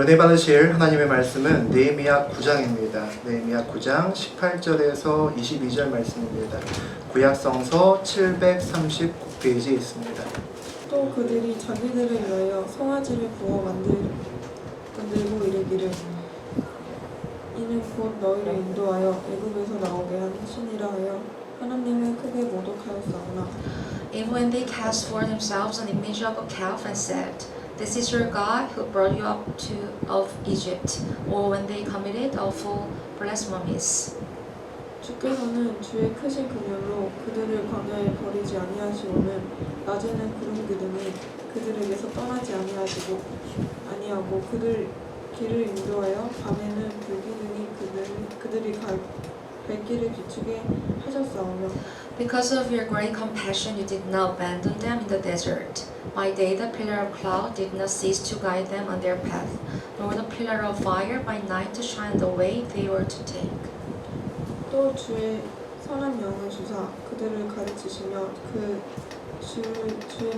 은혜 받으실 하나님의 말씀은 느헤미야 9장입니다. 느헤미야 9장 18절에서 22절 말씀입니다. 구약성서 739페이지에 있습니다. 또 그들이 자기들을 위하여 송아지를 구워 만들고 이르기를 이는 곧 너희를 인도하여 애굽에서 나오게 한 신이라 하여 하나님을 크게 모독하였사오나 And when they cast for themselves an image of a calf and said, "This is your God who brought you up of Egypt," or when they committed awful blasphemies. 주께서는 주의 크신 긍휼로 그들을 광야에 버리지 아니하시고는 낮에는 구름 기둥이 그들에게서 떠나지 아니하고 그들 길을 인도하여 밤에는 불기둥이 그들이 갈 길을 비추게 하셨사오며 Because of your great compassion, you did not abandon them in the desert. By day the pillar of cloud did not cease to guide them on their path, nor the pillar of fire by night to shine the way they were to take. 또 주의 선한 영을 주사 그들을 가르치시며 주의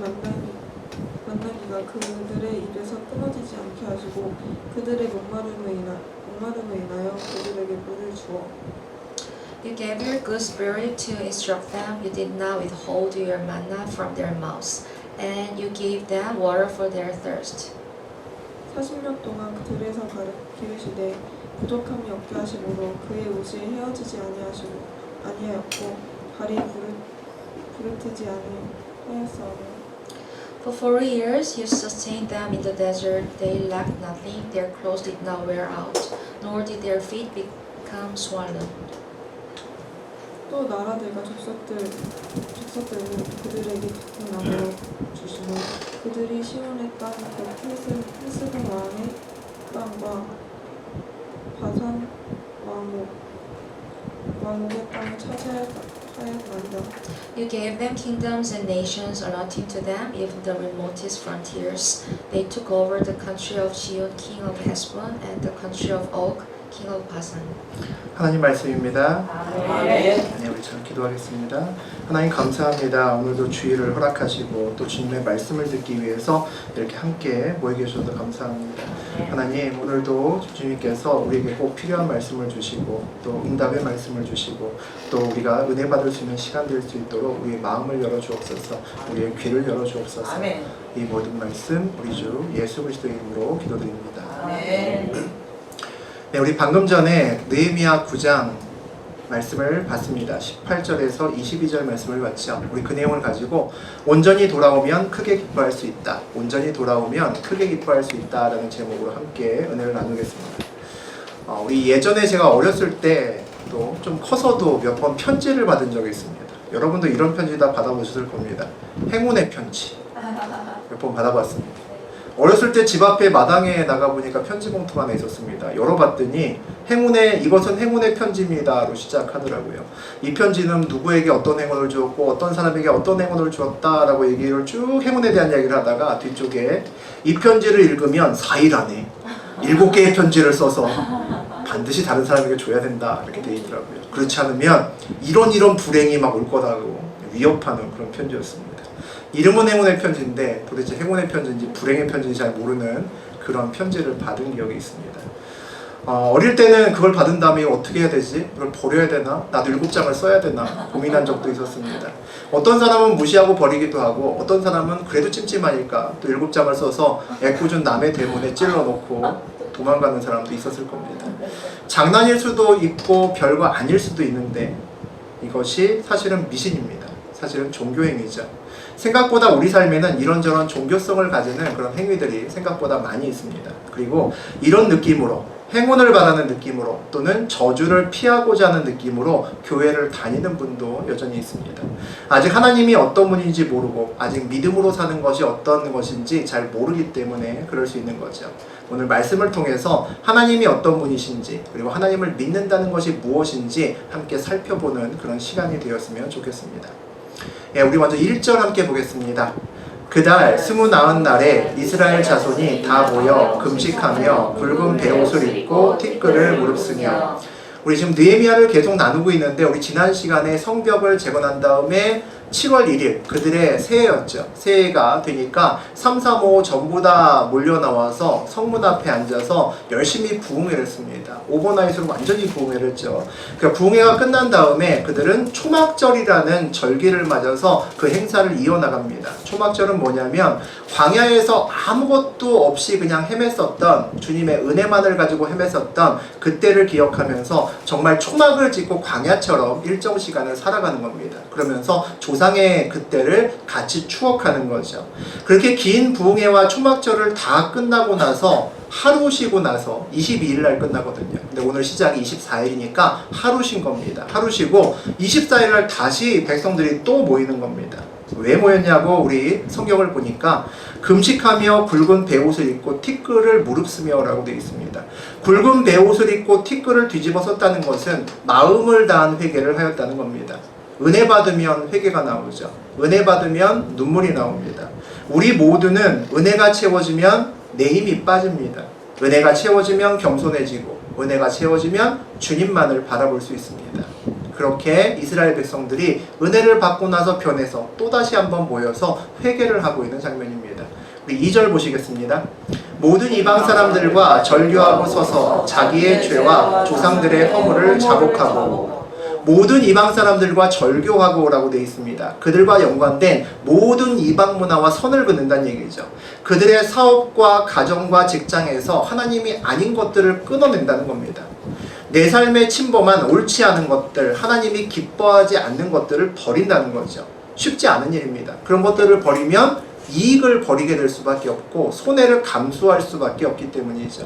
만나기가 그들의 입에서 끊어지지 않게 하시고 그들의 목마름을 인하여 그들에게 물을 주어 You gave your good spirit to instruct them. You did not withhold your manna from their mouths, and you gave them water for their thirst. 40년 동안 그들에서 기르시되 부족함이 없게 하심으로 그의 옷이 헤어지지 아니하였고 발이 부르트지 아니하였사오며 For 40 years you sustained them in the desert. They lacked nothing. Their clothes did not wear out, nor did their feet become swollen. 또 나라들과 족속들은 그들에게 같은 나무로 주시고 그들이 시온의 땅 헬스본 왕의 땅과 바산 왕국의 땅을 차지하였나이다. You gave them kingdoms and nations, allotting to them even the remotest frontiers. They took over the country of Sihon, king of Heshbon, and the country of Og, king of Basan. 하나님 말씀입니다. 네, 우리 잘 기도하겠습니다. 하나님 감사합니다. 오늘도 주의를 허락하시고 또 주님의 말씀을 듣기 위해서 이렇게 함께 모여 계셔서 감사합니다. 하나님 오늘도 주님께서 우리에게 꼭 필요한 말씀을 주시고 또 응답의 말씀을 주시고 또 우리가 은혜 받을 수 있는 시간 될 수 있도록 우리의 마음을 열어 주옵소서, 우리의 귀를 열어 주옵소서. 이 모든 말씀 우리 주 예수 그리스도의 이름으로 기도드립니다. 네, 우리 방금 전에 느헤미야 9장 말씀을 봤습니다. 18절에서 22절 말씀을 봤죠. 우리 그 내용을 가지고 온전히 돌아오면 크게 기뻐할 수 있다. 온전히 돌아오면 크게 기뻐할 수 있다라는 제목으로 함께 은혜를 나누겠습니다. 우리 예전에 제가 어렸을 때 또 좀 커서도 몇 번 편지를 받은 적이 있습니다. 여러분도 이런 편지 다 받아보셨을 겁니다. 행운의 편지 몇 번 받아봤습니다. 어렸을 때 집 앞에 마당에 나가보니까 편지 봉투가 하나 있었습니다. 열어봤더니 이것은 행운의 편지입니다로 시작하더라고요. 이 편지는 누구에게 어떤 행운을 주었고 어떤 사람에게 어떤 행운을 주었다라고 얘기를 쭉 행운에 대한 이야기를 하다가 뒤쪽에 이 편지를 읽으면 4일 안에 7개의 편지를 써서 반드시 다른 사람에게 줘야 된다 이렇게 되어 있더라고요. 그렇지 않으면 이런 불행이 막 올 거다고 위협하는 그런 편지였습니다. 이름은 행운의 편지인데 도대체 행운의 편지인지 불행의 편지인지 잘 모르는 그런 편지를 받은 기억이 있습니다. 어릴 때는 그걸 받은 다음에 어떻게 해야 되지? 이걸 버려야 되나? 나도 7장을 써야 되나? 고민한 적도 있었습니다. 어떤 사람은 무시하고 버리기도 하고 어떤 사람은 그래도 찜찜하니까 또 7장을 써서 애꿎은 남의 대문에 찔러놓고 도망가는 사람도 있었을 겁니다. 장난일 수도 있고 별거 아닐 수도 있는데 이것이 사실은 미신입니다. 사실은 종교행위죠. 생각보다 우리 삶에는 이런저런 종교성을 가지는 그런 행위들이 생각보다 많이 있습니다. 그리고 이런 느낌으로 행운을 바라는 느낌으로 또는 저주를 피하고자 하는 느낌으로 교회를 다니는 분도 여전히 있습니다. 아직 하나님이 어떤 분인지 모르고 아직 믿음으로 사는 것이 어떤 것인지 잘 모르기 때문에 그럴 수 있는 거죠. 오늘 말씀을 통해서 하나님이 어떤 분이신지 그리고 하나님을 믿는다는 것이 무엇인지 함께 살펴보는 그런 시간이 되었으면 좋겠습니다. 우리 먼저 1절 함께 보겠습니다. 그달 29날에 이스라엘 자손이 다 모여 금식하며 붉은 베옷을 입고 티끌을 무릅쓰며 우리 지금 느헤미야를 계속 나누고 있는데 우리 지난 시간에 성벽을 재건한 다음에 7월 1일 그들의 새해였죠. 새해가 되니까 3, 4, 5 전부 다 몰려 나와서 성문 앞에 앉아서 열심히 부흥회를 했습니다. 오버나잇으로 완전히 부흥회를 했죠. 그러니까 부흥회가 끝난 다음에 그들은 초막절이라는 절기를 맞아서 그 행사를 이어나갑니다. 초막절은 뭐냐면 광야에서 아무것도 없이 그냥 헤맸었던 주님의 은혜만을 가지고 헤맸었던 그때를 기억하면서 정말 초막을 짓고 광야처럼 일정 시간을 살아가는 겁니다. 그러면서 조상의 그때를 같이 추억하는 거죠. 그렇게 긴 부흥회와 초막절을 다 끝나고 나서 하루 쉬고 나서 22일 날 끝나거든요. 근데 오늘 시작이 24일이니까 하루 쉰 겁니다. 하루 쉬고 24일 날 다시 백성들이 또 모이는 겁니다. 왜 모였냐고 우리 성경을 보니까 금식하며 굵은 베옷을 입고 티끌을 무릅쓰며 라고 되어 있습니다. 굵은 베옷을 입고 티끌을 뒤집어 썼다는 것은 마음을 다한 회개를 하였다는 겁니다. 은혜 받으면 회개가 나오죠. 은혜 받으면 눈물이 나옵니다. 우리 모두는 은혜가 채워지면 내 힘이 빠집니다. 은혜가 채워지면 겸손해지고 은혜가 채워지면 주님만을 바라볼 수 있습니다. 그렇게 이스라엘 백성들이 은혜를 받고 나서 변해서 또다시 한번 모여서 회개를 하고 있는 장면입니다. 우리 2절 보시겠습니다. 모든 이방 사람들과 절교하고 서서 자기의 죄와 조상들의 허물을 자복하고 모든 이방 사람들과 절교하고 라고 되어 있습니다. 그들과 연관된 모든 이방 문화와 선을 긋는다는 얘기죠. 그들의 사업과 가정과 직장에서 하나님이 아닌 것들을 끊어낸다는 겁니다. 내 삶에 침범한 옳지 않은 것들, 하나님이 기뻐하지 않는 것들을 버린다는 거죠. 쉽지 않은 일입니다. 그런 것들을 버리면 이익을 버리게 될 수밖에 없고 손해를 감수할 수밖에 없기 때문이죠.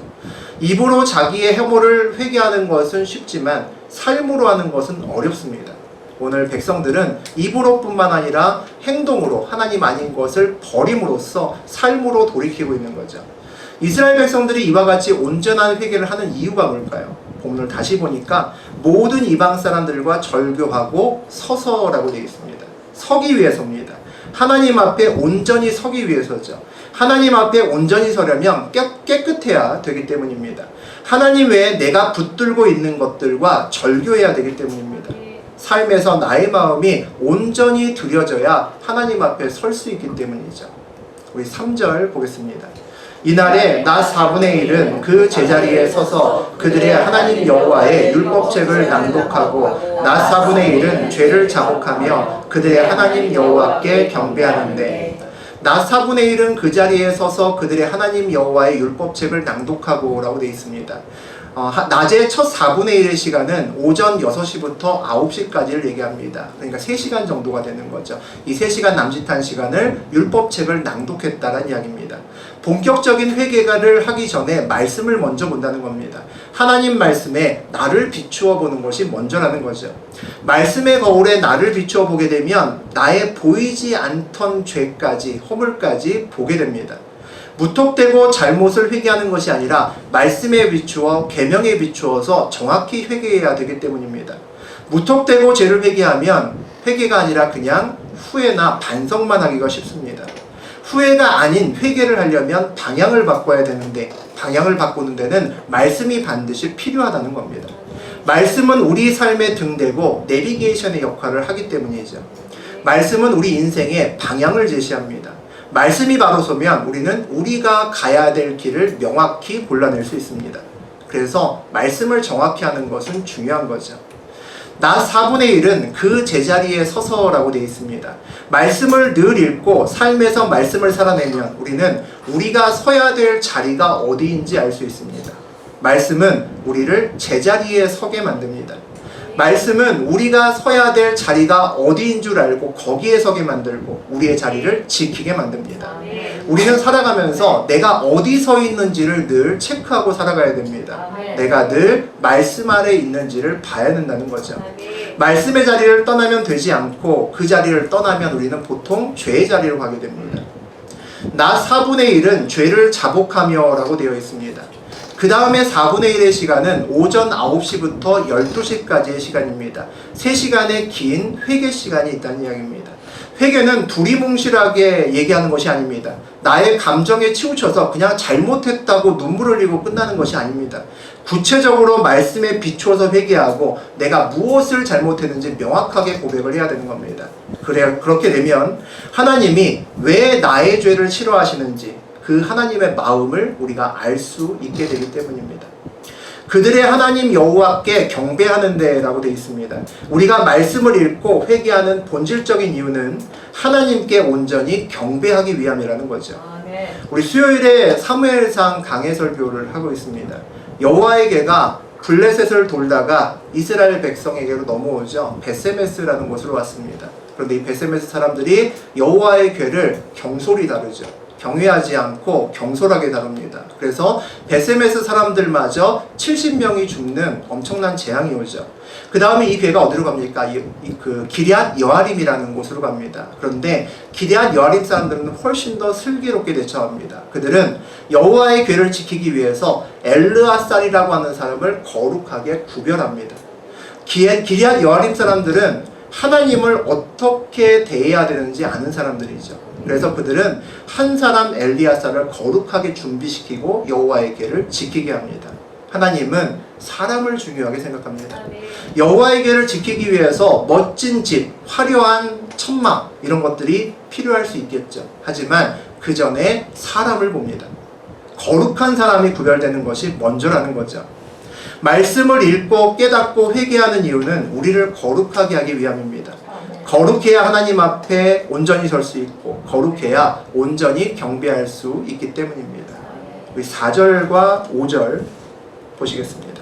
입으로 자기의 허물을 회개하는 것은 쉽지만 삶으로 하는 것은 어렵습니다. 오늘 백성들은 입으로뿐만 아니라 행동으로 하나님 아닌 것을 버림으로써 삶으로 돌이키고 있는 거죠. 이스라엘 백성들이 이와 같이 온전한 회개를 하는 이유가 뭘까요? 본문을 다시 보니까 모든 이방 사람들과 절교하고 서서라고 되어 있습니다. 서기 위해서입니다. 하나님 앞에 온전히 서기 위해서죠. 하나님 앞에 온전히 서려면 깨끗해야 되기 때문입니다. 하나님 외에 내가 붙들고 있는 것들과 절교해야 되기 때문입니다. 삶에서 나의 마음이 온전히 들여져야 하나님 앞에 설 수 있기 때문이죠. 우리 3절 보겠습니다. 이날에 나 4분의 1은 그 제자리에 서서 그들의 하나님 여호와의 율법책을 낭독하고 나 4분의 1은 죄를 자복하며 그들의 하나님 여호와께 경배하는데 나 4분의 1은 그 자리에 서서 그들의 하나님 여호와의 율법책을 낭독하고 라고 되어 있습니다. 낮에 첫 4분의 1의 시간은 오전 6시부터 9시까지를 얘기합니다. 그러니까 3시간 정도가 되는 거죠. 이 3시간 남짓한 시간을 율법책을 낭독했다는 이야기입니다. 본격적인 회개를 하기 전에 말씀을 먼저 본다는 겁니다. 하나님 말씀에 나를 비추어 보는 것이 먼저라는 거죠. 말씀의 거울에 나를 비추어 보게 되면 나의 보이지 않던 죄까지 허물까지 보게 됩니다. 무턱대고 잘못을 회개하는 것이 아니라 말씀에 비추어 계명에 비추어서 정확히 회개해야 되기 때문입니다. 무턱대고 죄를 회개하면 회개가 아니라 그냥 후회나 반성만 하기가 쉽습니다. 후회가 아닌 회개를 하려면 방향을 바꿔야 되는데 방향을 바꾸는 데는 말씀이 반드시 필요하다는 겁니다. 말씀은 우리 삶의 등대고 내비게이션의 역할을 하기 때문이죠. 말씀은 우리 인생의 방향을 제시합니다. 말씀이 바로 서면 우리는 우리가 가야 될 길을 명확히 골라낼 수 있습니다. 그래서 말씀을 정확히 하는 것은 중요한 거죠. 나 4분의 1은 그 제자리에 서서라고 되어 있습니다. 말씀을 늘 읽고 삶에서 말씀을 살아내면 우리는 우리가 서야 될 자리가 어디인지 알 수 있습니다. 말씀은 우리를 제자리에 서게 만듭니다. 말씀은 우리가 서야 될 자리가 어디인 줄 알고 거기에 서게 만들고 우리의 자리를 지키게 만듭니다. 우리는 살아가면서 내가 어디 서 있는지를 늘 체크하고 살아가야 됩니다. 내가 늘 말씀 아래 있는지를 봐야 된다는 거죠. 말씀의 자리를 떠나면 되지 않고 그 자리를 떠나면 우리는 보통 죄의 자리로 가게 됩니다. 나 4분의 1은 죄를 자복하며 라고 되어 있습니다. 그 다음에 4분의 1의 시간은 오전 9시부터 12시까지의 시간입니다. 3시간의 긴 회개 시간이 있다는 이야기입니다. 회개는 두리뭉실하게 얘기하는 것이 아닙니다. 나의 감정에 치우쳐서 그냥 잘못했다고 눈물 흘리고 끝나는 것이 아닙니다. 구체적으로 말씀에 비추어서 회개하고 내가 무엇을 잘못했는지 명확하게 고백을 해야 되는 겁니다. 그렇게 되면 하나님이 왜 나의 죄를 싫어하시는지 그 하나님의 마음을 우리가 알 수 있게 되기 때문입니다. 그들의 하나님 여호와께 경배하는 데라고 되어 있습니다. 우리가 말씀을 읽고 회개하는 본질적인 이유는 하나님께 온전히 경배하기 위함이라는 거죠. 우리 수요일에 사무엘상 강해 설교를 하고 있습니다. 여호와의 궤가 블레셋을 돌다가 이스라엘 백성에게로 넘어오죠. 베세메스라는 곳으로 왔습니다. 그런데 이 베세메스 사람들이 여호와의 궤를 경솔히 다루죠. 경외하지 않고 경솔하게 다룹니다. 그래서 베세메스 사람들마저 70명이 죽는 엄청난 재앙이 오죠. 그 다음에 이 궤가 어디로 갑니까? 그 기럇 여아림이라는 곳으로 갑니다. 그런데 기럇 여아림 사람들은 훨씬 더 슬기롭게 대처합니다. 그들은 여호와의 궤를 지키기 위해서 엘르아살이라고 하는 사람을 거룩하게 구별합니다. 기럇 여아림 사람들은 하나님을 어떻게 대해야 되는지 아는 사람들이죠. 그래서 그들은 한 사람 엘리아살을 거룩하게 준비시키고 여호와의 궤를 지키게 합니다. 하나님은 사람을 중요하게 생각합니다. 여호와의 궤를 지키기 위해서 멋진 집, 화려한 천막 이런 것들이 필요할 수 있겠죠. 하지만 그 전에 사람을 봅니다. 거룩한 사람이 구별되는 것이 먼저라는 거죠. 말씀을 읽고 깨닫고 회개하는 이유는 우리를 거룩하게 하기 위함입니다. 거룩해야 하나님 앞에 온전히 설 수 있고 거룩해야 온전히 경배할 수 있기 때문입니다. 우리 4절과 5절 보시겠습니다.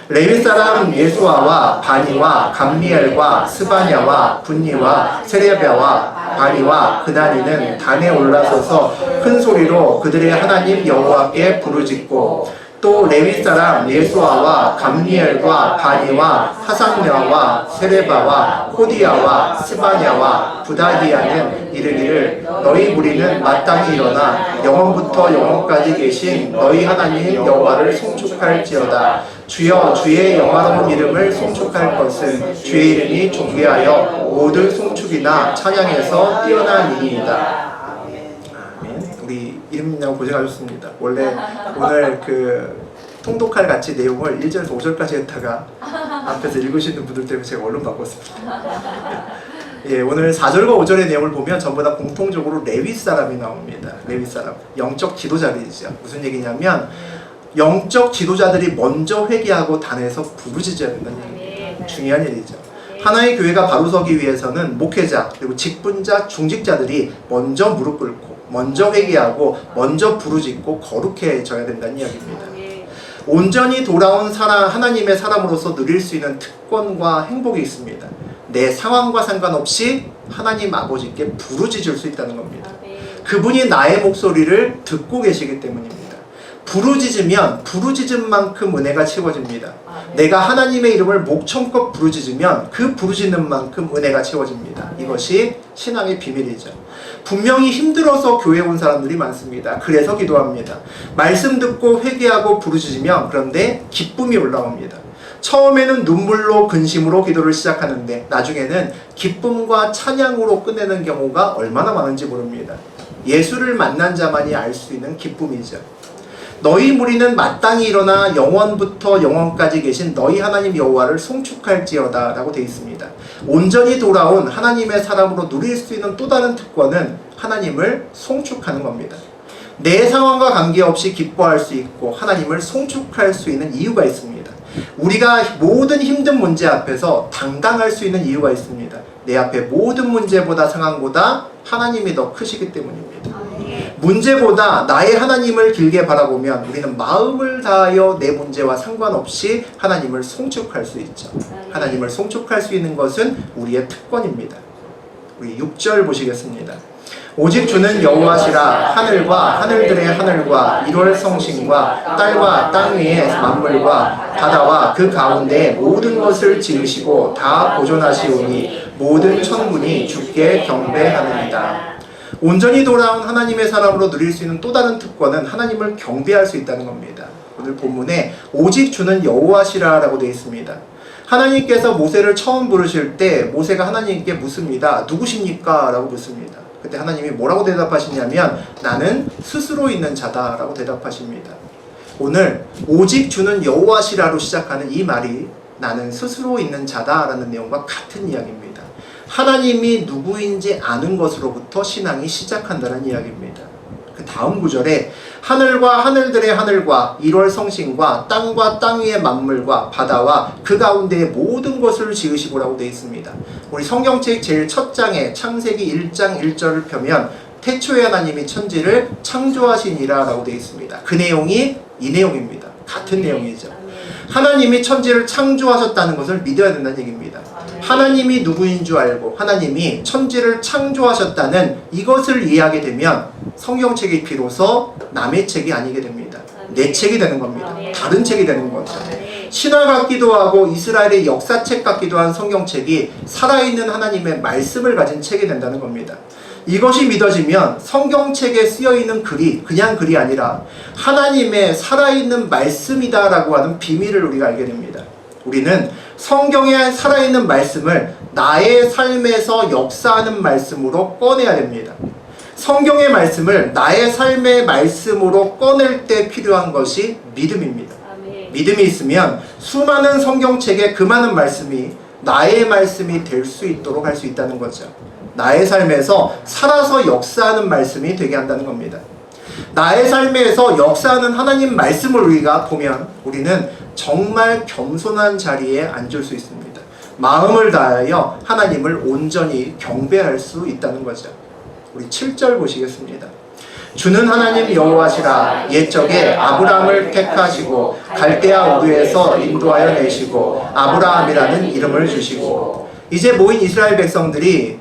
레위 사람 예수아와 바니와 감미엘과 스바냐와 분니와 세레비아와 바니와 그나니는 단에 올라서서 큰 소리로 그들의 하나님 여호와께 부르짖고 또 레위 사람 예수아와 감미엘과 바니와 하상냐와 세레바와 호디야와 스바냐와 부다디아는 이르기를 너희 무리는 마땅히 일어나 영원부터 영원까지 계신 너희 하나님 여호와를 송축할지어다. 주여 주의 영화로운 이름을 송축할 것은 주의 이름이 존귀하여 모든 송축이나 찬양에서 뛰어나니이다. 우리 이름이냐고 고생하셨습니다. 원래 오늘 그 통독할 같이 내용을 1절에서 5절까지 했다가 앞에서 읽으시는 분들 때문에 제가 얼른 바꿨습니다. 예, 오늘 4절과 5절의 내용을 보면 전부 다 공통적으로 레위 사람이 나옵니다. 레위 사람, 영적 지도자들이죠. 무슨 얘기냐면 영적 지도자들이 먼저 회개하고 단에서 부르짖어야 된다는 얘기입니다. 중요한 일이죠. 하나의 교회가 바로 서기 위해서는 목회자 그리고 직분자, 중직자들이 먼저 무릎 꿇고 먼저 회개하고 먼저 부르짖고 거룩해져야 된다는 이야기입니다. 온전히 돌아온 하나님의 사람으로서 누릴 수 있는 특권과 행복이 있습니다. 내 상황과 상관없이 하나님 아버지께 부르짖을 수 있다는 겁니다. 그분이 나의 목소리를 듣고 계시기 때문입니다. 부르짖으면 부르짖은 만큼 은혜가 채워집니다. 내가 하나님의 이름을 목청껏 부르짖으면 그 부르짖는 만큼 은혜가 채워집니다. 이것이 신앙의 비밀이죠. 분명히 힘들어서 교회에 온 사람들이 많습니다. 그래서 기도합니다. 말씀 듣고 회개하고 부르짖으면 그런데 기쁨이 올라옵니다. 처음에는 눈물로 근심으로 기도를 시작하는데 나중에는 기쁨과 찬양으로 끝내는 경우가 얼마나 많은지 모릅니다. 예수를 만난 자만이 알 수 있는 기쁨이죠. 너희 무리는 마땅히 일어나 영원부터 영원까지 계신 너희 하나님 여호와를 송축할지어다 라고 되어 있습니다. 온전히 돌아온 하나님의 사람으로 누릴 수 있는 또 다른 특권은 하나님을 송축하는 겁니다. 내 상황과 관계없이 기뻐할 수 있고 하나님을 송축할 수 있는 이유가 있습니다. 우리가 모든 힘든 문제 앞에서 당당할 수 있는 이유가 있습니다. 내 앞에 모든 문제보다 상황보다 하나님이 더 크시기 때문입니다. 문제보다 나의 하나님을 길게 바라보면 우리는 마음을 다하여 내 문제와 상관없이 하나님을 송축할 수 있죠. 하나님을 송축할 수 있는 것은 우리의 특권입니다. 우리 6절 보시겠습니다. 오직 주는 여호와시라. 하늘과 하늘들의 하늘과 1월 성신과 땅과 땅 위의 만물과 바다와 그 가운데 모든 것을 지으시고 다 보존하시오니 모든 천군이 주께 경배하느니라. 온전히 돌아온 하나님의 사람으로 누릴 수 있는 또 다른 특권은 하나님을 경배할 수 있다는 겁니다. 오늘 본문에 오직 주는 여호와시라 라고 되어 있습니다. 하나님께서 모세를 처음 부르실 때 모세가 하나님께 묻습니다. 누구십니까? 라고 묻습니다. 그때 하나님이 뭐라고 대답하시냐면 나는 스스로 있는 자다 라고 대답하십니다. 오늘 오직 주는 여호와시라로 시작하는 이 말이 나는 스스로 있는 자다라는 내용과 같은 이야기입니다. 하나님이 누구인지 아는 것으로부터 신앙이 시작한다는 이야기입니다. 그 다음 구절에 하늘과 하늘들의 하늘과 1월 성신과 땅과 땅 위의 만물과 바다와 그 가운데의 모든 것을 지으시고라고 되어 있습니다. 우리 성경책 제일 첫 장에 창세기 1장 1절을 펴면 태초에 하나님이 천지를 창조하시니라 라고 되어 있습니다. 그 내용이 이 내용입니다. 같은 내용이죠. 하나님이 천지를 창조하셨다는 것을 믿어야 된다는 얘기입니다. 하나님이 누구인 줄 알고 하나님이 천지를 창조하셨다는 이것을 이해하게 되면 성경책이 비로소 남의 책이 아니게 됩니다. 내 책이 되는 겁니다. 다른 책이 되는 거죠. 신화 같기도 하고 이스라엘의 역사책 같기도 한 성경책이 살아있는 하나님의 말씀을 가진 책이 된다는 겁니다. 이것이 믿어지면 성경책에 쓰여있는 글이 그냥 글이 아니라 하나님의 살아있는 말씀이다라고 하는 비밀을 우리가 알게 됩니다. 우리는 성경에 살아있는 말씀을 나의 삶에서 역사하는 말씀으로 꺼내야 됩니다. 성경의 말씀을 나의 삶의 말씀으로 꺼낼 때 필요한 것이 믿음입니다. 믿음이 있으면 수많은 성경책의 그 많은 말씀이 나의 말씀이 될 수 있도록 할 수 있다는 거죠. 나의 삶에서 살아서 역사하는 말씀이 되게 한다는 겁니다. 나의 삶에서 역사하는 하나님 말씀을 우리가 보면 우리는 정말 겸손한 자리에 앉을 수 있습니다. 마음을 다하여 하나님을 온전히 경배할 수 있다는 거죠. 우리 7절 보시겠습니다. 주는 하나님 여호와시라 옛적에 아브라함을 택하시고 갈대아 우르에서 인도하여 내시고 아브라함이라는 이름을 주시고. 이제 모인 이스라엘 백성들이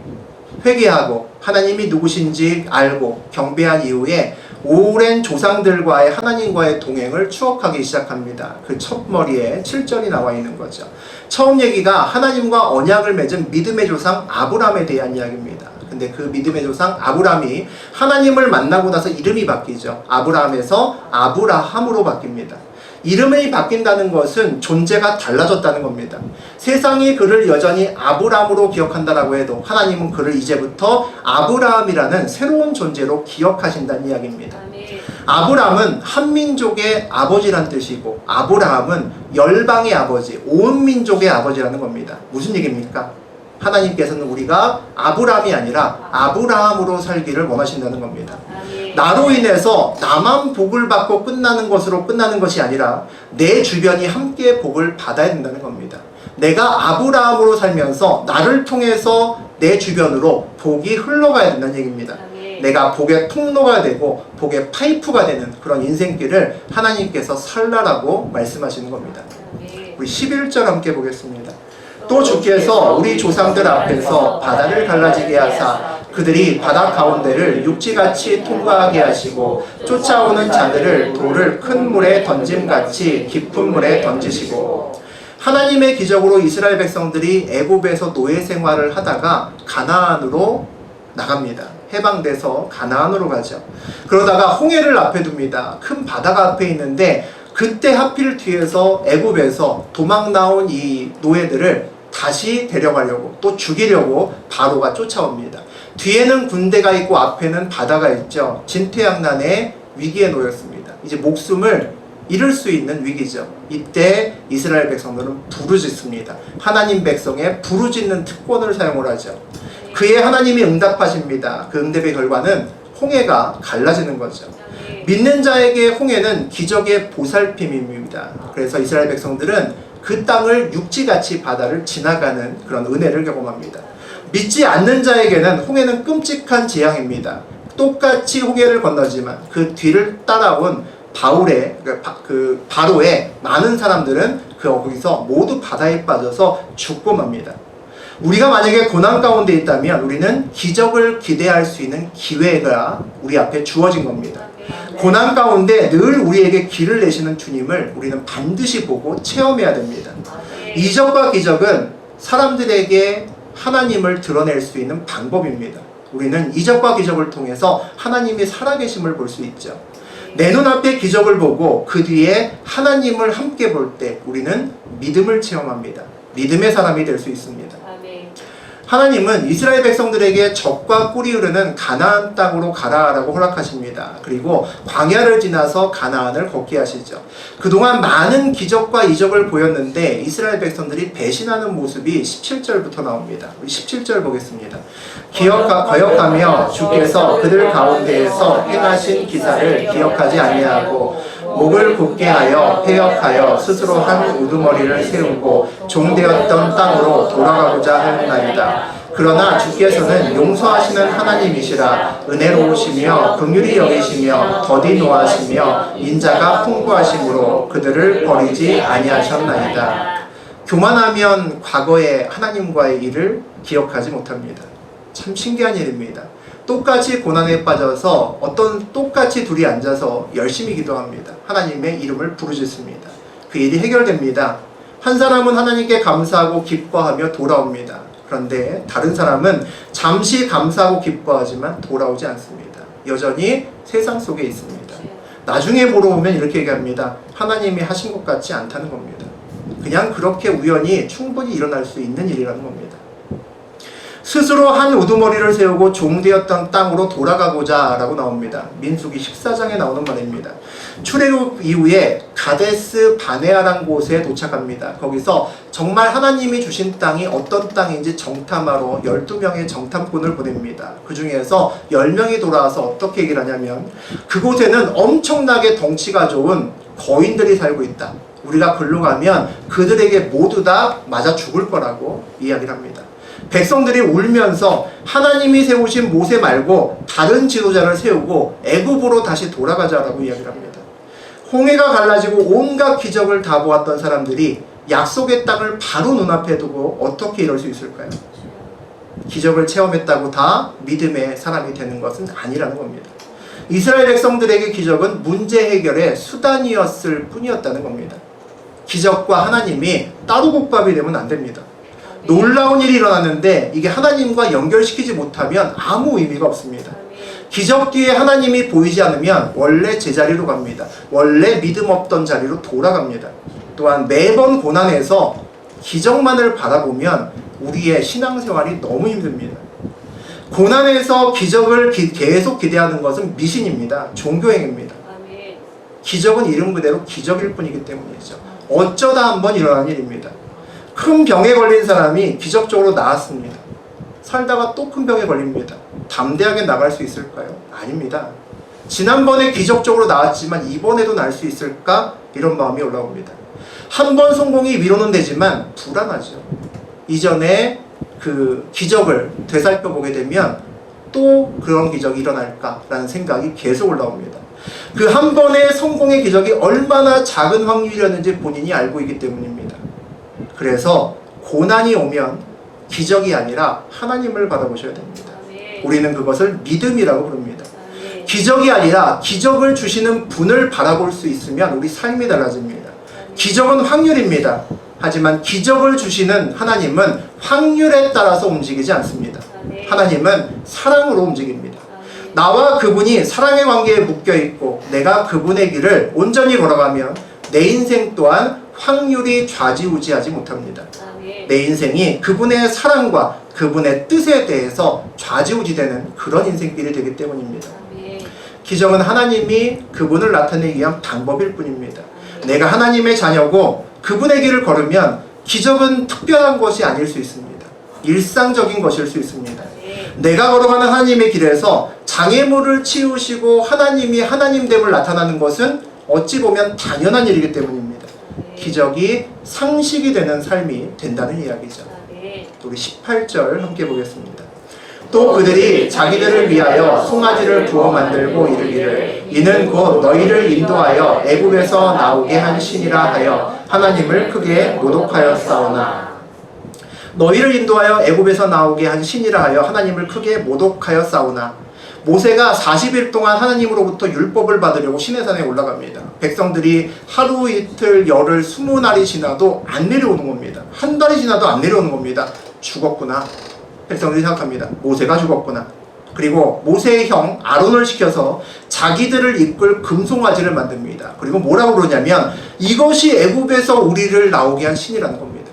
회개하고 하나님이 누구신지 알고 경배한 이후에 오랜 조상들과의 하나님과의 동행을 추억하기 시작합니다. 그 첫머리에 7절이 나와 있는 거죠. 처음 얘기가 하나님과 언약을 맺은 믿음의 조상 아브라함에 대한 이야기입니다. 근데 그 믿음의 조상 아브라함이 하나님을 만나고 나서 이름이 바뀌죠. 아브라함에서 아브라함으로 바뀝니다. 이름이 바뀐다는 것은 존재가 달라졌다는 겁니다. 세상이 그를 여전히 아브라함으로 기억한다라고 해도 하나님은 그를 이제부터 아브라함이라는 새로운 존재로 기억하신다는 이야기입니다. 아브라함은 한민족의 아버지란 뜻이고 아브라함은 열방의 아버지, 온 민족의 아버지라는 겁니다. 무슨 얘기입니까? 하나님께서는 우리가 아브라함이 아니라 아브라함으로 살기를 원하신다는 겁니다. 나로 인해서 나만 복을 받고 끝나는 것으로 끝나는 것이 아니라 내 주변이 함께 복을 받아야 된다는 겁니다. 내가 아브라함으로 살면서 나를 통해서 내 주변으로 복이 흘러가야 된다는 얘기입니다. 내가 복의 통로가 되고 복의 파이프가 되는 그런 인생길을 하나님께서 살라라고 말씀하시는 겁니다. 우리 11절 함께 보겠습니다. 또 주께서 우리 조상들 앞에서 바다를 갈라지게 하사 그들이 바다 가운데를 육지같이 통과하게 하시고 쫓아오는 자들을 돌을 큰 물에 던짐같이 깊은 물에 던지시고. 하나님의 기적으로 이스라엘 백성들이 애굽에서 노예 생활을 하다가 가나안으로 나갑니다. 해방돼서 가나안으로 가죠. 그러다가 홍해를 앞에 둡니다. 큰 바다가 앞에 있는데 그때 하필 뒤에서 애굽에서 도망 나온 이 노예들을 다시 데려가려고 또 죽이려고 바로가 쫓아옵니다. 뒤에는 군대가 있고 앞에는 바다가 있죠. 진퇴양난의 위기에 놓였습니다. 이제 목숨을 잃을 수 있는 위기죠. 이때 이스라엘 백성들은 부르짖습니다. 하나님 백성의 부르짖는 특권을 사용을 하죠. 그의 하나님이 응답하십니다. 그 응답의 결과는 홍해가 갈라지는 거죠. 믿는 자에게 홍해는 기적의 보살핌입니다. 그래서 이스라엘 백성들은 그 땅을 육지같이 바다를 지나가는 그런 은혜를 경험합니다. 믿지 않는 자에게는 홍해는 끔찍한 재앙입니다. 똑같이 홍해를 건너지만 그 뒤를 따라온 바로의 많은 사람들은 거기서 모두 바다에 빠져서 죽고 맙니다. 우리가 만약에 고난 가운데 있다면 우리는 기적을 기대할 수 있는 기회가 우리 앞에 주어진 겁니다. 고난 가운데 늘 우리에게 길을 내시는 주님을 우리는 반드시 보고 체험해야 됩니다. 이적과 기적은 사람들에게 하나님을 드러낼 수 있는 방법입니다. 우리는 이적과 기적을 통해서 하나님이 살아계심을 볼 수 있죠. 내 눈앞에 기적을 보고 그 뒤에 하나님을 함께 볼 때 우리는 믿음을 체험합니다. 믿음의 사람이 될 수 있습니다. 하나님은 이스라엘 백성들에게 젖과 꿀이 흐르는 가나안 땅으로 가라라고 허락하십니다. 그리고 광야를 지나서 가나안을 걷게 하시죠. 그동안 많은 기적과 이적을 보였는데 이스라엘 백성들이 배신하는 모습이 17절부터 나옵니다. 우리 17절 보겠습니다. 거역하며 주께서 그들 가운데에서 행하신 기사를 기억하지 아니하고 목을 굳게 하여 패역하여 스스로 한 우두머리를 세우고 종되었던 땅으로 돌아가고자 하였나이다. 그러나 주께서는 용서하시는 하나님이시라 은혜로우시며 긍휼히 여기시며 더디 노하시며 인자가 풍부하심으로 그들을 버리지 아니하셨나이다. 교만하면 과거의 하나님과의 일을 기억하지 못합니다. 참 신기한 일입니다. 똑같이 고난에 빠져서 똑같이 둘이 앉아서 열심히 기도합니다. 하나님의 이름을 부르짖습니다. 그 일이 해결됩니다. 한 사람은 하나님께 감사하고 기뻐하며 돌아옵니다. 그런데 다른 사람은 잠시 감사하고 기뻐하지만 돌아오지 않습니다. 여전히 세상 속에 있습니다. 나중에 보러 오면 이렇게 얘기합니다. 하나님이 하신 것 같지 않다는 겁니다. 그냥 그렇게 우연히 충분히 일어날 수 있는 일이라는 겁니다. 스스로 한 우두머리를 세우고 종되었던 땅으로 돌아가고자 라고 나옵니다. 민수기 14장에 나오는 말입니다. 출애굽 이후에 가데스 바네아라는 곳에 도착합니다. 거기서 정말 하나님이 주신 땅이 어떤 땅인지 정탐하러 12명의 정탐꾼을 보냅니다. 그 중에서 10명이 돌아와서 어떻게 얘기를 하냐면 그곳에는 엄청나게 덩치가 좋은 거인들이 살고 있다. 우리가 글로 가면 그들에게 모두 다 맞아 죽을 거라고 이야기를 합니다. 백성들이 울면서 하나님이 세우신 모세 말고 다른 지도자를 세우고 애굽으로 다시 돌아가자라고 이야기를 합니다. 홍해가 갈라지고 온갖 기적을 다 보았던 사람들이 약속의 땅을 바로 눈앞에 두고 어떻게 이럴 수 있을까요? 기적을 체험했다고 다 믿음의 사람이 되는 것은 아니라는 겁니다. 이스라엘 백성들에게 기적은 문제 해결의 수단이었을 뿐이었다는 겁니다. 기적과 하나님이 따로 국밥이 되면 안 됩니다. 놀라운 일이 일어났는데 이게 하나님과 연결시키지 못하면 아무 의미가 없습니다. 기적 뒤에 하나님이 보이지 않으면 원래 제자리로 갑니다. 원래 믿음 없던 자리로 돌아갑니다. 또한 매번 고난에서 기적만을 바라보면 우리의 신앙생활이 너무 힘듭니다. 고난에서 기적을 계속 기대하는 것은 미신입니다. 종교행입니다. 기적은 이름 그대로 기적일 뿐이기 때문이죠. 어쩌다 한번 일어난 일입니다. 큰 병에 걸린 사람이 기적적으로 나았습니다. 살다가 또 큰 병에 걸립니다. 담대하게 나갈 수 있을까요? 아닙니다. 지난번에 기적적으로 나았지만 이번에도 날 수 있을까? 이런 마음이 올라옵니다. 한 번 성공이 위로는 되지만 불안하죠. 이전에 그 기적을 되살펴보게 되면 또 그런 기적이 일어날까라는 생각이 계속 올라옵니다. 그 한 번의 성공의 기적이 얼마나 작은 확률이었는지 본인이 알고 있기 때문입니다. 그래서 고난이 오면 기적이 아니라 하나님을 바라보셔야 됩니다. 우리는 그것을 믿음이라고 부릅니다. 기적이 아니라 기적을 주시는 분을 바라볼 수 있으면 우리 삶이 달라집니다. 기적은 확률입니다. 하지만 기적을 주시는 하나님은 확률에 따라서 움직이지 않습니다. 하나님은 사랑으로 움직입니다. 나와 그분이 사랑의 관계에 묶여있고 내가 그분의 길을 온전히 걸어가면 내 인생 또한 확률이 좌지우지하지 못합니다. 내 인생이 그분의 사랑과 그분의 뜻에 대해서 좌지우지되는 그런 인생길이 되기 때문입니다. 기적은 하나님이 그분을 나타내기 위한 방법일 뿐입니다. 내가 하나님의 자녀고 그분의 길을 걸으면 기적은 특별한 것이 아닐 수 있습니다. 일상적인 것일 수 있습니다. 내가 걸어가는 하나님의 길에서 장애물을 치우시고 하나님이 하나님됨을 나타나는 것은 어찌 보면 당연한 일이기 때문입니다. 기적이 상식이 되는 삶이 된다는 이야기죠. 우리 18절 함께 보겠습니다. 또 그들이 자기들을 위하여 송아지를 부어 만들고 이르기를 이는 곧 너희를 인도하여 애굽에서 나오게 한 신이라 하여 하나님을 크게 모독하였사오나. 너희를 인도하여 애굽에서 나오게 한 신이라 하여 하나님을 크게 모독하였사오나. 모세가 40일 동안 하나님으로부터 율법을 받으려고 시내산에 올라갑니다. 백성들이 하루 이틀 열흘 20날이 지나도 안 내려오는 겁니다. 한 달이 지나도 안 내려오는 겁니다. 죽었구나. 백성들이 생각합니다. 모세가 죽었구나. 그리고 모세의 형 아론을 시켜서 자기들을 이끌 금송아지를 만듭니다. 그리고 뭐라고 그러냐면 이것이 애굽에서 우리를 나오게 한 신이라는 겁니다.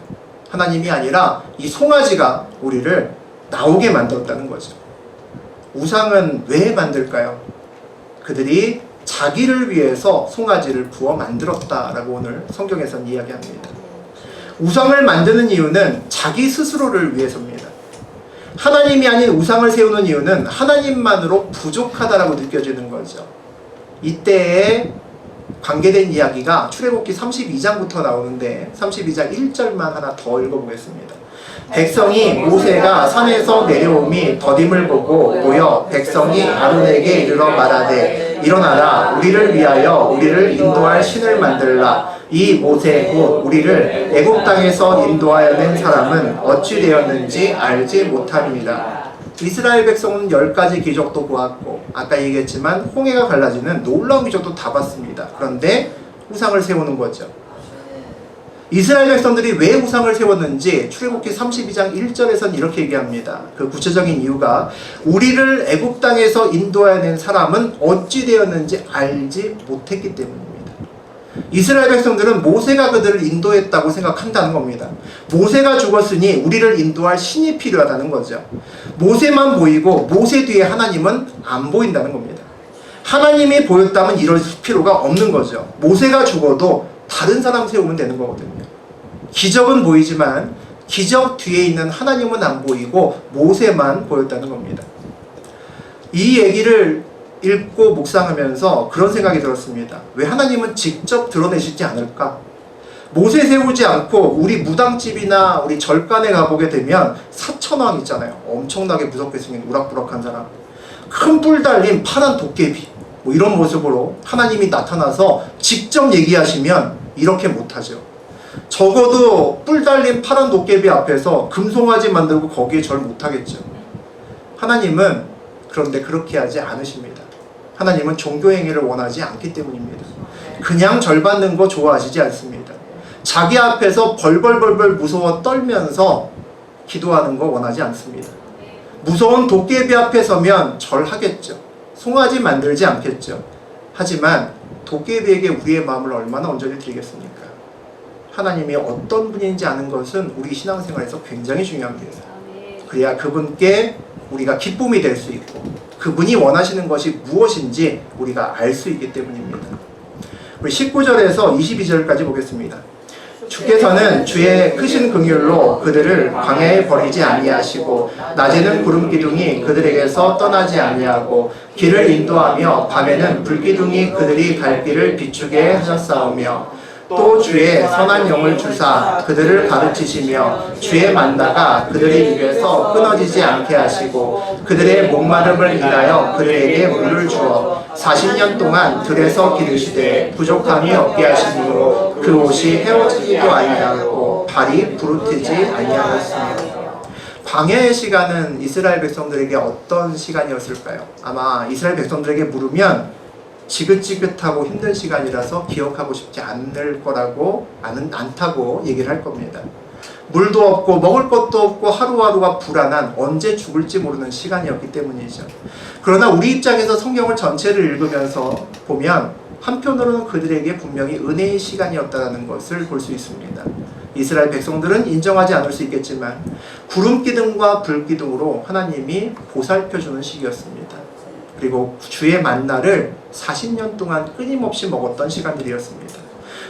하나님이 아니라 이 송아지가 우리를 나오게 만들었다는 거죠. 우상은 왜 만들까요? 그들이 자기를 위해서 송아지를 부어 만들었다라고 오늘 성경에서는 이야기합니다. 우상을 만드는 이유는 자기 스스로를 위해서입니다. 하나님이 아닌 우상을 세우는 이유는 하나님만으로 부족하다라고 느껴지는 거죠. 이때에 관계된 이야기가 출애굽기 32장부터 나오는데 32장 1절만 하나 더 읽어보겠습니다. 백성이 모세가 산에서 내려옴이 더딤을 보고 모여 백성이 아론에게 이르러 말하되 일어나라 우리를 위하여 우리를 인도할 신을 만들라. 이 모세 곧 우리를 애굽 땅에서 인도하여 낸 사람은 어찌 되었는지 알지 못함이니라. 이스라엘 백성은 10가지 기적도 보았고 아까 얘기했지만 홍해가 갈라지는 놀라운 기적도 다 봤습니다. 그런데 우상을 세우는 거죠. 이스라엘 백성들이 왜 우상을 세웠는지 출애굽기 32장 1절에서는 이렇게 얘기합니다. 그 구체적인 이유가 우리를 애굽 땅에서 인도하여 낸 사람은 어찌 되었는지 알지 못했기 때문입니다. 이스라엘 백성들은 모세가 그들을 인도했다고 생각한다는 겁니다. 모세가 죽었으니 우리를 인도할 신이 필요하다는 거죠. 모세만 보이고 모세 뒤에 하나님은 안 보인다는 겁니다. 하나님이 보였다면 이럴 필요가 없는 거죠. 모세가 죽어도 다른 사람 세우면 되는 거거든요. 기적은 보이지만 기적 뒤에 있는 하나님은 안 보이고 모세만 보였다는 겁니다. 이 얘기를 읽고 묵상하면서 그런 생각이 들었습니다. 왜 하나님은 직접 드러내시지 않을까? 모세 세우지 않고 우리 무당집이나 우리 절간에 가보게 되면 사천왕 있잖아요. 엄청나게 무섭게 생긴 우락부락한 사람. 큰 뿔 달린 파란 도깨비. 뭐 이런 모습으로 하나님이 나타나서 직접 얘기하시면 이렇게 못하죠. 적어도 뿔 달린 파란 도깨비 앞에서 금송아지 만들고 거기에 절 못하겠죠. 하나님은 그런데 그렇게 하지 않으십니다. 하나님은 종교행위를 원하지 않기 때문입니다. 그냥 절 받는 거 좋아하시지 않습니다. 자기 앞에서 벌벌벌벌 무서워 떨면서 기도하는 거 원하지 않습니다. 무서운 도깨비 앞에 서면 절하겠죠. 송아지 만들지 않겠죠. 하지만 도깨비에게 우리의 마음을 얼마나 온전히 드리겠습니까? 하나님이 어떤 분인지 아는 것은 우리 신앙생활에서 굉장히 중요합니다. 그래야 그분께 우리가 기쁨이 될 수 있고 그분이 원하시는 것이 무엇인지 우리가 알 수 있기 때문입니다. 우리 19절에서 22절까지 보겠습니다. 주께서는 주의 크신 긍휼로 그들을 광야에 버리지 아니하시고 낮에는 구름 기둥이 그들에게서 떠나지 아니하고 길을 인도하며 밤에는 불 기둥이 그들이 갈 길을 비추게 하셨사오며 또 주의 선한 영을 주사 그들을 가르치시며 주의 만나가 그들의 입에서 끊어지지 않게 하시고 그들의 목마름을 인하여 그들에게 물을 주어 40년 동안 들에서 기르시되 부족함이 없게 하시므로 그 옷이 헤어지지도 아니하고 발이 부르트지 아니하였으며. 광야의 시간은 이스라엘 백성들에게 어떤 시간이었을까요? 아마 이스라엘 백성들에게 물으면 지긋지긋하고 힘든 시간이라서 기억하고 싶지 않다고 얘기를 할 겁니다. 물도 없고 먹을 것도 없고 하루하루가 불안한 언제 죽을지 모르는 시간이었기 때문이죠. 그러나 우리 입장에서 성경을 전체를 읽으면서 보면 한편으로는 그들에게 분명히 은혜의 시간이었다는 것을 볼 수 있습니다. 이스라엘 백성들은 인정하지 않을 수 있겠지만 구름기둥과 불기둥으로 하나님이 보살펴주는 시기였습니다. 그리고 주의 만나를 40년 동안 끊임없이 먹었던 시간들이었습니다.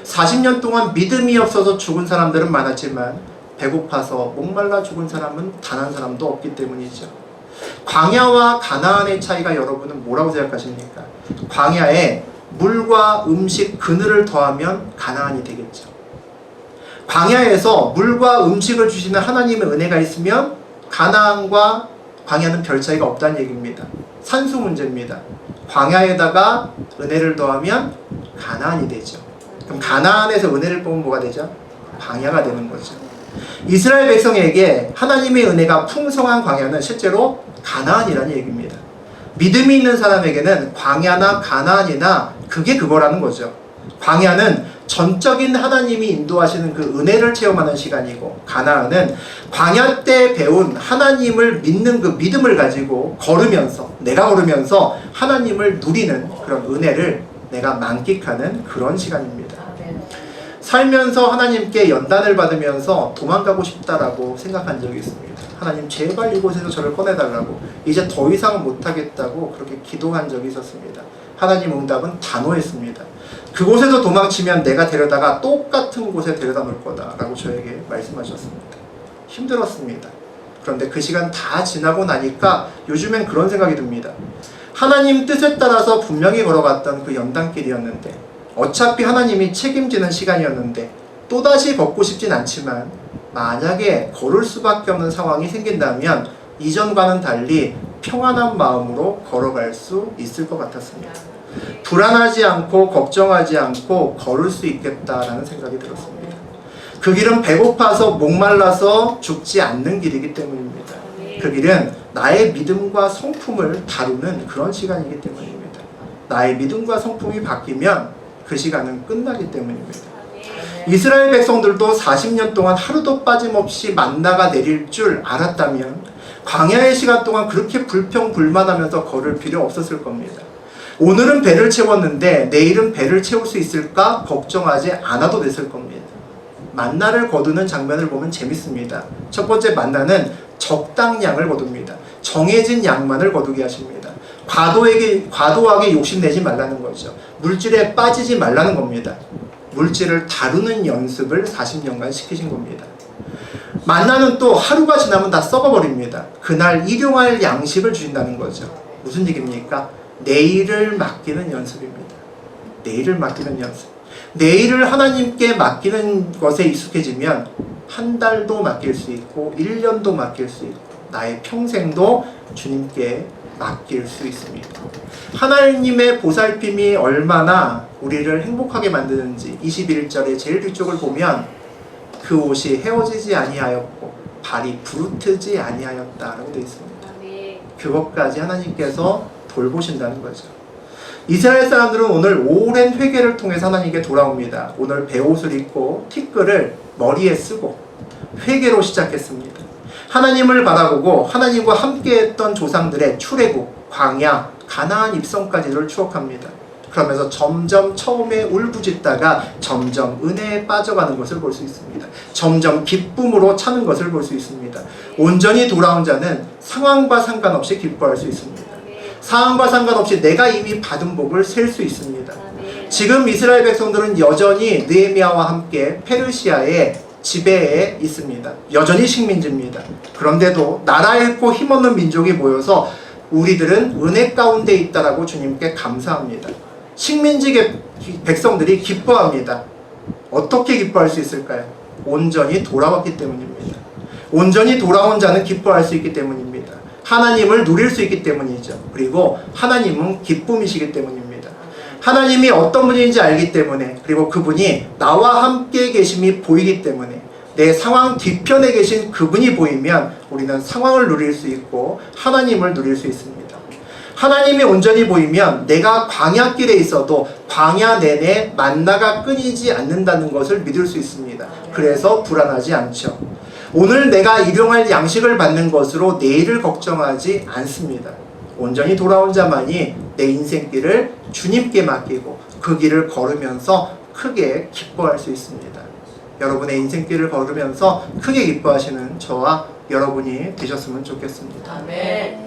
40년 동안 믿음이 없어서 죽은 사람들은 많았지만 배고파서 목말라 죽은 사람은 단 한 사람도 없기 때문이죠. 광야와 가나안의 차이가 여러분은 뭐라고 생각하십니까? 광야에 물과 음식, 그늘을 더하면 가나안이 되겠죠. 광야에서 물과 음식을 주시는 하나님의 은혜가 있으면 가나안과 광야는 별 차이가 없다는 얘기입니다. 산수 문제입니다. 광야에다가 은혜를 더하면 가나안이 되죠. 그럼 가나안에서 은혜를 뽑으면 뭐가 되죠? 광야가 되는 거죠. 이스라엘 백성에게 하나님의 은혜가 풍성한 광야는 실제로 가나안이라는 얘기입니다. 믿음이 있는 사람에게는 광야나 가나안이나 그게 그거라는 거죠. 광야는 전적인 하나님이 인도하시는 그 은혜를 체험하는 시간이고, 가나안은 광야 때 배운 하나님을 믿는 그 믿음을 가지고 내가 걸으면서 하나님을 누리는 그런 은혜를 내가 만끽하는 그런 시간입니다. 살면서 하나님께 연단을 받으면서 도망가고 싶다라고 생각한 적이 있습니다. 하나님 제발 이곳에서 저를 꺼내달라고, 이제 더 이상 못하겠다고 그렇게 기도한 적이 있었습니다. 하나님 응답은 단호했습니다. 그곳에서 도망치면 내가 데려다가 똑같은 곳에 데려다 놓을 거다라고 저에게 말씀하셨습니다. 힘들었습니다. 그런데 그 시간 다 지나고 나니까 요즘엔 그런 생각이 듭니다. 하나님 뜻에 따라서 분명히 걸어갔던 그 연단길이었는데, 어차피 하나님이 책임지는 시간이었는데 또다시 걷고 싶진 않지만 만약에 걸을 수밖에 없는 상황이 생긴다면 이전과는 달리 평안한 마음으로 걸어갈 수 있을 것 같았습니다. 불안하지 않고 걱정하지 않고 걸을 수 있겠다라는 생각이 들었습니다. 그 길은 배고파서 목말라서 죽지 않는 길이기 때문입니다. 그 길은 나의 믿음과 성품을 다루는 그런 시간이기 때문입니다. 나의 믿음과 성품이 바뀌면 그 시간은 끝나기 때문입니다. 이스라엘 백성들도 40년 동안 하루도 빠짐없이 만나가 내릴 줄 알았다면 광야의 시간 동안 그렇게 불평불만하면서 걸을 필요 없었을 겁니다. 오늘은 배를 채웠는데 내일은 배를 채울 수 있을까 걱정하지 않아도 됐을 겁니다. 만나를 거두는 장면을 보면 재밌습니다. 첫 번째 만나는 적당량을 거둡니다. 정해진 양만을 거두게 하십니다. 과도하게 욕심내지 말라는 거죠. 물질에 빠지지 말라는 겁니다. 물질을 다루는 연습을 40년간 시키신 겁니다. 만나는 또 하루가 지나면 다 썩어버립니다. 그날 일용할 양식을 주신다는 거죠. 무슨 얘기입니까? 내일을 맡기는 연습입니다. 내일을 맡기는 연습. 내일을 하나님께 맡기는 것에 익숙해지면 한 달도 맡길 수 있고 1년도 맡길 수 있고 나의 평생도 주님께 맡길 수 있습니다. 하나님의 보살핌이 얼마나 우리를 행복하게 만드는지 21절의 제일 뒤쪽을 보면 그 옷이 헤어지지 아니하였고 발이 부르트지 아니하였다라고 되어 있습니다. 그것까지 하나님께서 돌보신다는 거죠. 이스라엘 사람들은 오늘 오랜 회개를 통해서 하나님께 돌아옵니다. 오늘 베옷을 입고 티끌을 머리에 쓰고 회개로 시작했습니다. 하나님을 바라보고 하나님과 함께했던 조상들의 출애굽, 광야, 가나안 입성까지를 추억합니다. 그러면서 점점 처음에 울부짖다가 점점 은혜에 빠져가는 것을 볼 수 있습니다. 점점 기쁨으로 차는 것을 볼 수 있습니다. 온전히 돌아온 자는 상황과 상관없이 기뻐할 수 있습니다. 상황과 상관없이 내가 이미 받은 복을 셀 수 있습니다. 지금 이스라엘 백성들은 여전히 느헤미야와 함께 페르시아의 지배에 있습니다. 여전히 식민지입니다. 그런데도 나라 잃고 힘없는 민족이 모여서 우리들은 은혜 가운데 있다라고 주님께 감사합니다. 식민지 백성들이 기뻐합니다. 어떻게 기뻐할 수 있을까요? 온전히 돌아왔기 때문입니다. 온전히 돌아온 자는 기뻐할 수 있기 때문입니다. 하나님을 누릴 수 있기 때문이죠. 그리고 하나님은 기쁨이시기 때문입니다. 하나님이 어떤 분인지 알기 때문에, 그리고 그분이 나와 함께 계심이 보이기 때문에, 내 상황 뒤편에 계신 그분이 보이면 우리는 상황을 누릴 수 있고 하나님을 누릴 수 있습니다. 하나님이 온전히 보이면 내가 광야길에 있어도 광야 내내 만나가 끊이지 않는다는 것을 믿을 수 있습니다. 그래서 불안하지 않죠. 오늘 내가 일용할 양식을 받는 것으로 내일을 걱정하지 않습니다. 온전히 돌아온 자만이 내 인생길을 주님께 맡기고 그 길을 걸으면서 크게 기뻐할 수 있습니다. 여러분의 인생길을 걸으면서 크게 기뻐하시는 저와 여러분이 되셨으면 좋겠습니다. 아멘.